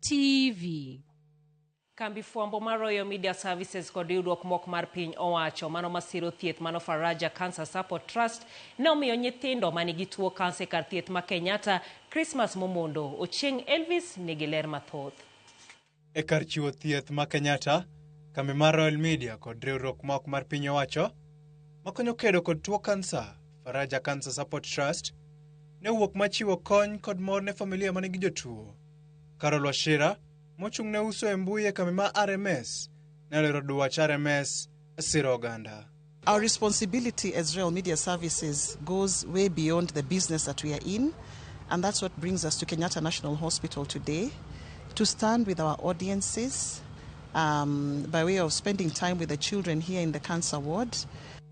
TV. Kambi fwambo mar Royal Media Services kod riwruok mok mar piny owacho mano masiro thieth mano Faraja Kansa Support Trust ne omiyo nyithindo manigi tuo kansa kar thieth ma Kenyatta Krismas momondo ochieng Elvis nigi ler mathoth. E kar chiwo thieth ma Kenyatta, kambi mar Royal Media kod riwruok mok mar piny owacho makonyo kedo kod tuo kansa Faraja Kansa Support Trust ne wuok machiwo kony kod mor ne familia manigi jotuo. Karol Washira mochung' ne uso e mbui e kambi ma RMS ne lero dwach RMS siro oganda. Our responsibility as Royal Media Services goes way beyond the business that we are in, and that's what brings us to Kenyatta National Hospital today to stand with our audiences by way of spending time with the children here in the cancer ward.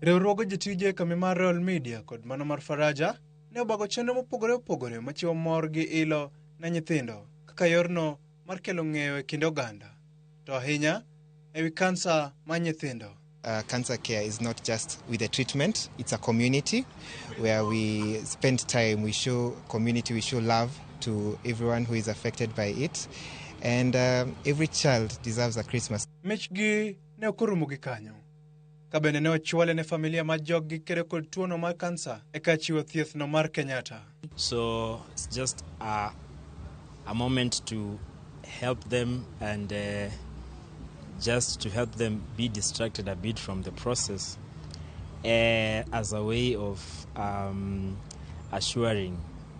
Riwruogo jotije kambi mar Royal Media kod mano mar Faraja ne obago chenro mopogore opogore machiwo mor gi ilo na nyithindo kaka yorno mar kelo ng'eyo e kind oganda to ahinya ewi kansa ma nyithindo. Cancer care is not just with the treatment, it's a community where we spend time, we show community, we show love to everyone who is affected by it, and every child deserves a Christmas. Michgi ne okurumo gi kanyo. Kabende ne ochwale ne familia ma joggi kedo kod tuono mar kansa eka chiwo thieth no mar Kenyatta. So it's just a moment to help them and just to help them be distracted a bit from the process as a way of assuring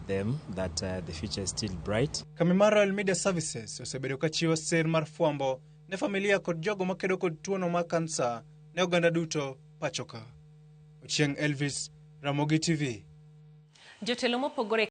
them that the future is still bright. Kambi mar Royal Media Services osebedo ka chiwo sir mar fwambo ne familia kod jogo makedo kod tuono mar kansa ne oganda duto pachoka. Ochieng Elvis, Ramogi TV. Jotelo mopogore